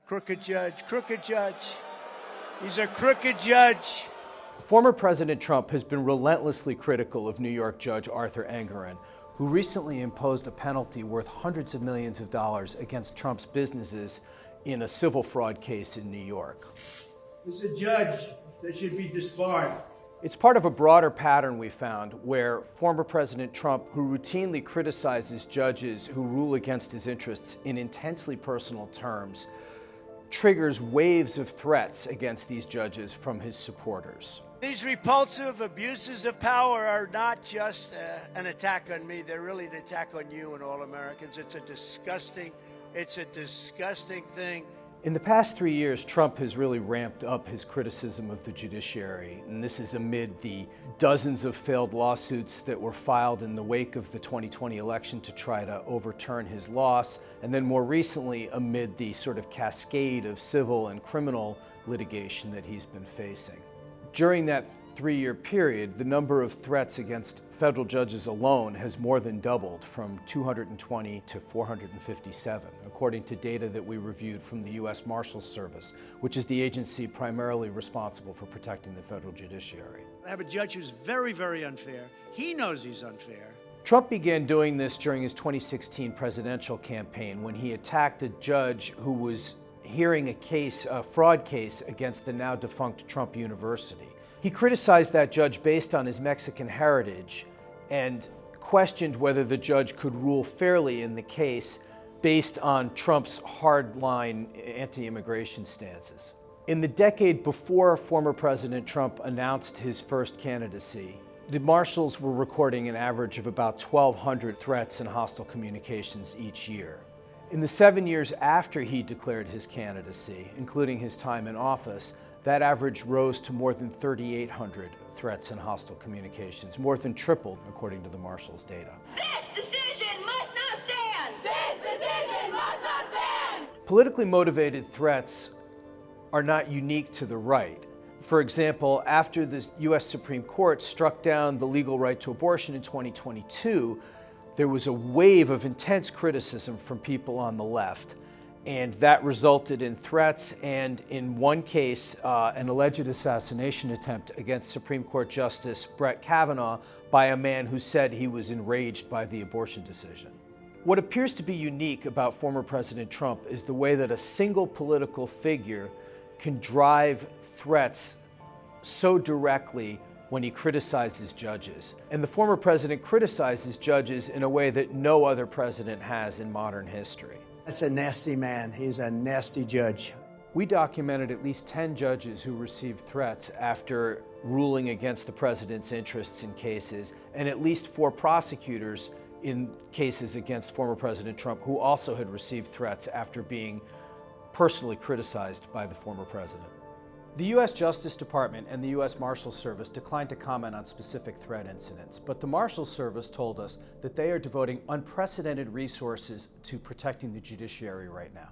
Crooked judge, crooked judge. He's a crooked judge. Former President Trump has been relentlessly critical of New York Judge Arthur Engoron, who recently imposed a penalty worth hundreds of millions of dollars against Trump's businesses in a civil fraud case in New York. This is a judge that should be disbarred. It's part of a broader pattern we found where former President Trump, who routinely criticizes judges who rule against his interests in intensely personal terms, triggers waves of threats against these judges from his supporters. These repulsive abuses of power are not just an attack on me. They're really an attack on you and all Americans. It's a disgusting thing. In the past 3 years, Trump has really ramped up his criticism of the judiciary, and this is amid the dozens of failed lawsuits that were filed in the wake of the 2020 election to try to overturn his loss, and then more recently amid the sort of cascade of civil and criminal litigation that he's been facing. During that 3-year period, the number of threats against federal judges alone has more than doubled from 220 to 457, according to data that we reviewed from the U.S. Marshals Service, which is the agency primarily responsible for protecting the federal judiciary. I have a judge who's very, very unfair. He knows he's unfair. Trump began doing this during his 2016 presidential campaign when he attacked a judge who was hearing a fraud case against the now defunct Trump University. He criticized that judge based on his Mexican heritage and questioned whether the judge could rule fairly in the case based on Trump's hardline anti-immigration stances. In the decade before former President Trump announced his first candidacy, the marshals were recording an average of about 1,200 threats and hostile communications each year. In the 7 years after he declared his candidacy, including his time in office, that average rose to more than 3,800 threats and hostile communications, more than tripled, according to the Marshals' data. This decision must not stand! This decision must not stand! Politically motivated threats are not unique to the right. For example, after the U.S. Supreme Court struck down the legal right to abortion in 2022, there was a wave of intense criticism from people on the left. And that resulted in threats and, in one case, an alleged assassination attempt against Supreme Court Justice Brett Kavanaugh by a man who said he was enraged by the abortion decision. What appears to be unique about former President Trump is the way that a single political figure can drive threats so directly when he criticizes judges. And the former president criticizes judges in a way that no other president has in modern history. That's a nasty man. He's a nasty judge. We documented at least 10 judges who received threats after ruling against the president's interests in cases, and at least 4 prosecutors in cases against former President Trump who also had received threats after being personally criticized by the former president. The U.S. Justice Department and the U.S. Marshals Service declined to comment on specific threat incidents, but the Marshals Service told us that they are devoting unprecedented resources to protecting the judiciary right now.